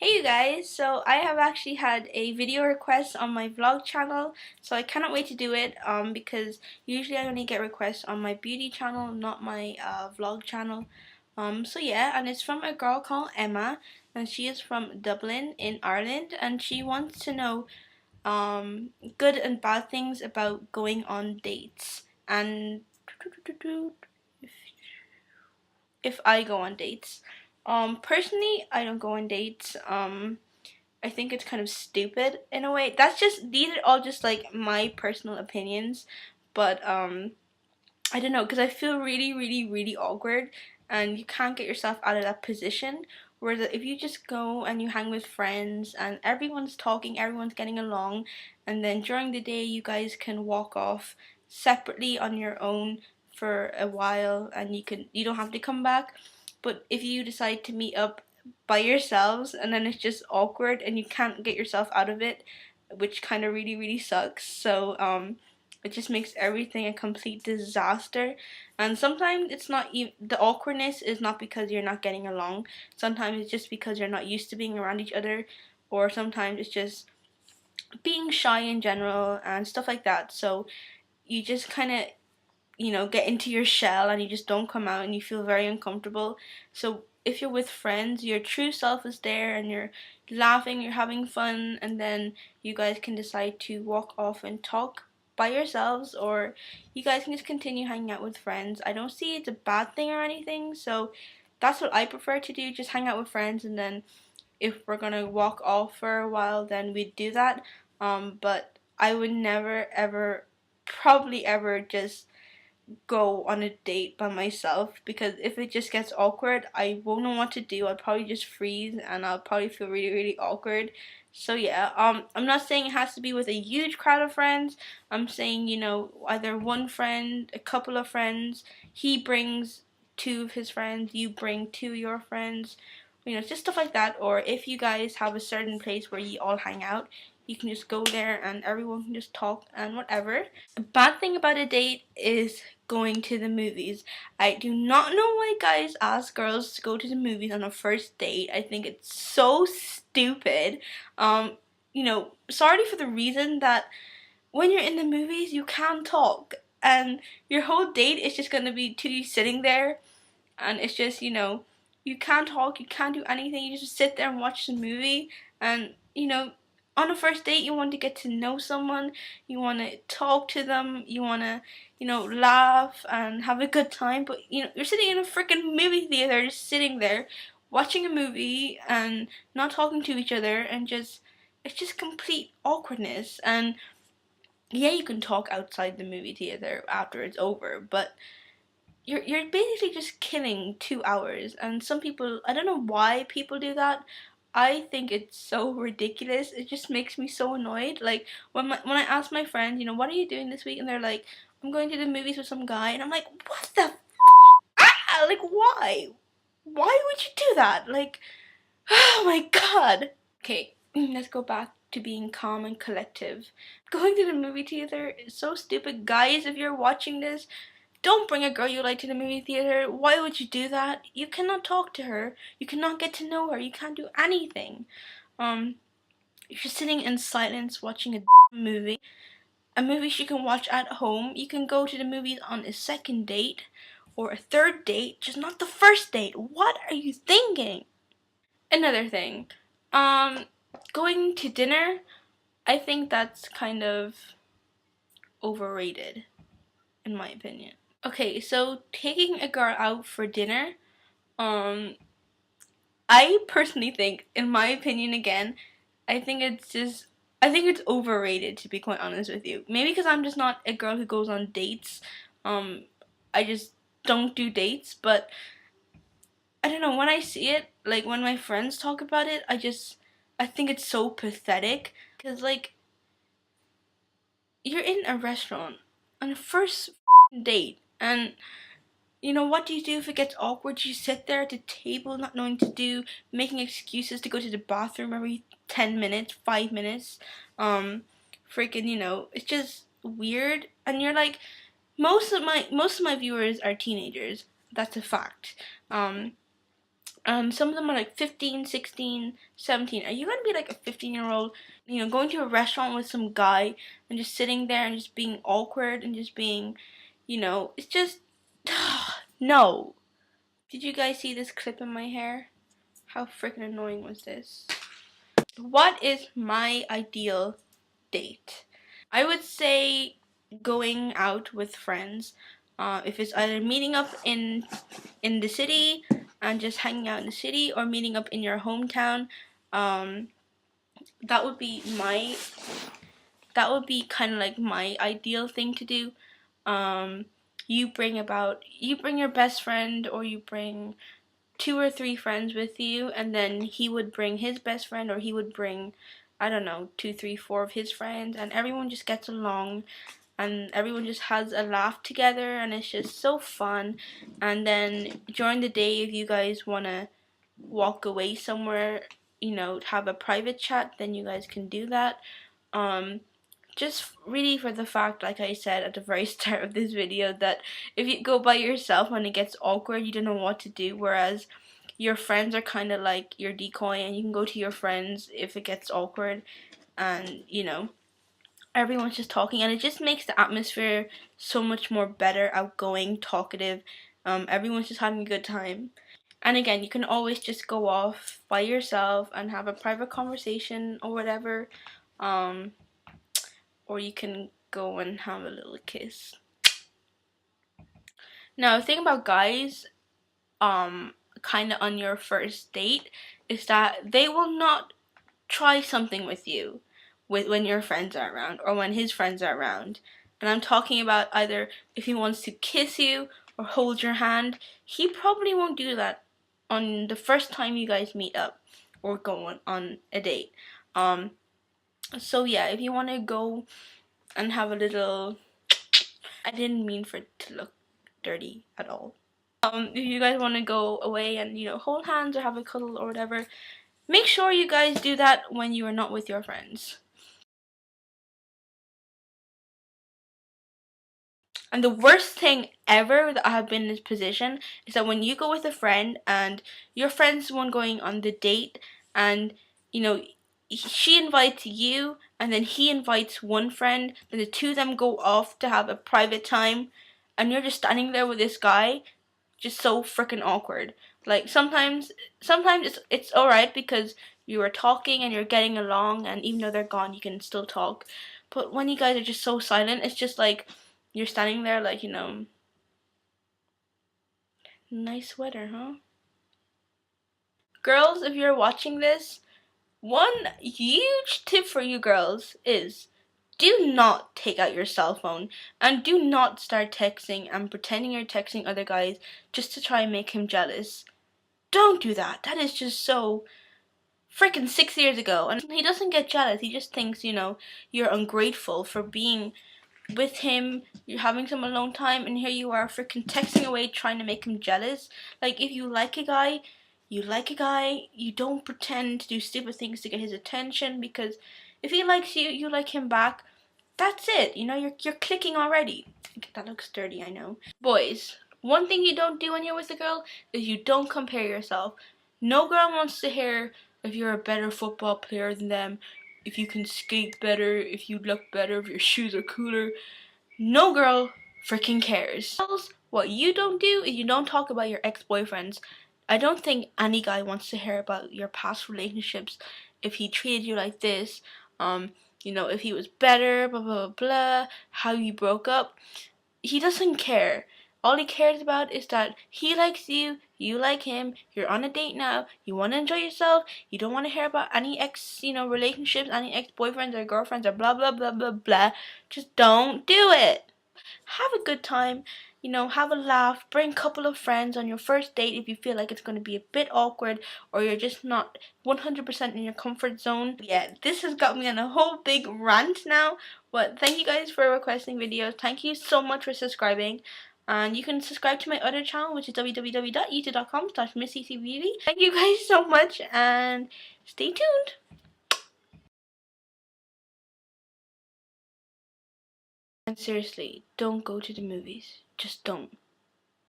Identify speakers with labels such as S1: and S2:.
S1: Hey you guys, so I have actually had a video request on my vlog channel, so I cannot wait to do it because usually I only get requests on my beauty channel, not my vlog channel. So yeah, and it's from a girl called Emma, and she is from Dublin in Ireland, and she wants to know good and bad things about going on dates and if I go on dates. Personally, I don't go on dates. I think it's kind of stupid in a way. These are all just like my personal opinions, but I don't know, because I feel really awkward, and you can't get yourself out of that position. Whereas if you just go and you hang with friends and everyone's talking, everyone's getting along, and then during the day you guys can walk off separately on your own for a while, and you don't have to come back. But if you decide to meet up by yourselves and then it's just awkward and you can't get yourself out of it, which kind of really sucks. So it just makes everything a complete disaster. And sometimes it's not even the awkwardness is not because you're not getting along. Sometimes it's just because you're not used to being around each other, or sometimes it's just being shy in general and stuff like that. So you just kind of get into your shell and you just don't come out and you feel very uncomfortable. So if you're with friends, your true self is there and you're laughing, you're having fun, and then you guys can decide to walk off and talk by yourselves, or you guys can just continue hanging out with friends. I don't see it's a bad thing or anything, so that's what I prefer to do, just hang out with friends, and then if we're gonna walk off for a while, then we'd do that. But I would never ever, probably ever, just go on a date by myself, because if it just gets awkward, I won't know what to do. I'll probably just freeze and I'll probably feel really awkward. So yeah, I'm not saying it has to be with a huge crowd of friends. I'm saying, either one friend, a couple of friends, he brings two of his friends, you bring two of your friends, just stuff like that. Or if you guys have a certain place where you all hang out, you can just go there and everyone can just talk and whatever. The bad thing about a date is going to the movies. I do not know why guys ask girls to go to the movies on a first date. I think it's so stupid. Sorry for the reason that when you're in the movies you can't talk, and your whole date is just gonna be two sitting there, and it's just, you can't talk, you can't do anything, you just sit there and watch the movie. And on a first date you want to get to know someone, you want to talk to them, you want to laugh and have a good time. But you're sitting in a freaking movie theater, just sitting there watching a movie and not talking to each other, and just it's just complete awkwardness. And yeah, you can talk outside the movie theater after it's over, but you're basically just killing 2 hours. And some people, I don't know why people do that. I think it's so ridiculous. It just makes me so annoyed. Like when I ask my friends, what are you doing this week, and they're like, I'm going to the movies with some guy, and I'm like, what the like, why would you do that? Like, oh my god. Okay, let's go back to being calm and collective. Going to the movie theater is so stupid. Guys, if you're watching this, don't bring a girl you like to the movie theater. Why would you do that? You cannot talk to her. You cannot get to know her. You can't do anything. If you're sitting in silence watching a movie she can watch at home, you can go to the movies on a second date or a third date, just not the first date. What are you thinking? Another thing, going to dinner, I think that's kind of overrated, in my opinion. Okay, so taking a girl out for dinner, um, I personally think, in my opinion again, I think it's overrated, to be quite honest with you. Maybe because I'm just not a girl who goes on dates. Um, I just don't do dates, but I don't know, when I see it, like when my friends talk about it, I think it's so pathetic. Because, like, you're in a restaurant on a first date, and what do you do if it gets awkward? You sit there at the table not knowing what to do, making excuses to go to the bathroom every 10 minutes, 5 minutes. Freaking, it's just weird. And you're like, most of my viewers are teenagers. That's a fact. Some of them are like 15, 16, 17. Are you gonna be like a 15-year-old, going to a restaurant with some guy and just sitting there and just being awkward and just being, it's just, no. Did you guys see this clip in my hair? How freaking annoying was this? What is my ideal date? I would say going out with friends. If it's either meeting up in the city and just hanging out in the city, or meeting up in your hometown, um, that would be kind of like my ideal thing to do. Um, you bring your best friend, or you bring 2 or 3 friends with you, and then he would bring his best friend, or he would bring, I don't know, 2, 3, 4 of his friends, and everyone just gets along and everyone just has a laugh together, and it's just so fun. And then during the day, if you guys want to walk away somewhere, have a private chat, then you guys can do that. Um, just really for the fact, like I said at the very start of this video, that if you go by yourself and it gets awkward, you don't know what to do, whereas your friends are kind of like your decoy, and you can go to your friends if it gets awkward, and everyone's just talking, and it just makes the atmosphere so much more better, outgoing, talkative. Everyone's just having a good time. And again, you can always just go off by yourself and have a private conversation or whatever. Um, or you can go and have a little kiss. Now, the thing about guys, kind of on your first date, is that they will not try something with you when your friends are around, or when his friends are around. And I'm talking about either if he wants to kiss you or hold your hand. He probably won't do that on the first time you guys meet up or go on a date. So yeah, if you want to go and have a little, I didn't mean for it to look dirty at all. If you guys want to go away and hold hands or have a cuddle or whatever, make sure you guys do that when you are not with your friends. And the worst thing ever that I have been in this position is that when you go with a friend and your friend's the one going on the date, and she invites you and then he invites one friend, then the two of them go off to have a private time, and you're just standing there with this guy, just so freaking awkward. Like sometimes it's alright because you are talking and you're getting along, and even though they're gone you can still talk. But when you guys are just so silent, it's just like you're standing there like, nice sweater, huh? Girls, if you're watching this, one huge tip for you girls is, do not take out your cell phone and do not start texting and pretending you're texting other guys just to try and make him jealous. Don't do that. That is just so freaking 6 years ago. And he doesn't get jealous. He just thinks, you're ungrateful for being with him, you're having some alone time, and here you are freaking texting away trying to make him jealous. Like, if you like a guy, you like a guy. You don't pretend to do stupid things to get his attention, because if he likes you, you like him back. That's it. You're clicking already. That looks dirty, I know. Boys, one thing you don't do when you're with a girl is you don't compare yourself. No girl wants to hear if you're a better football player than them, if you can skate better, if you look better, if your shoes are cooler. No girl freaking cares. What you don't do is you don't talk about your ex-boyfriends. I don't think any guy wants to hear about your past relationships, if he treated you like this, if he was better, blah blah blah, blah, how you broke up. He doesn't care. All he cares about is that he likes you, you like him, you're on a date now, you want to enjoy yourself, you don't want to hear about any ex, relationships, any ex-boyfriends or girlfriends or blah blah blah blah blah. Just don't do it. Have a good time, have a laugh, bring a couple of friends on your first date if you feel like it's going to be a bit awkward, or you're just not 100% in your comfort zone. Yeah, this has got me on a whole big rant now, but thank you guys for requesting videos. Thank you so much for subscribing. And you can subscribe to my other channel, which is www.youtube.com/misscecebeauty. Thank you guys so much, and stay tuned. And seriously, don't go to the movies. Just don't.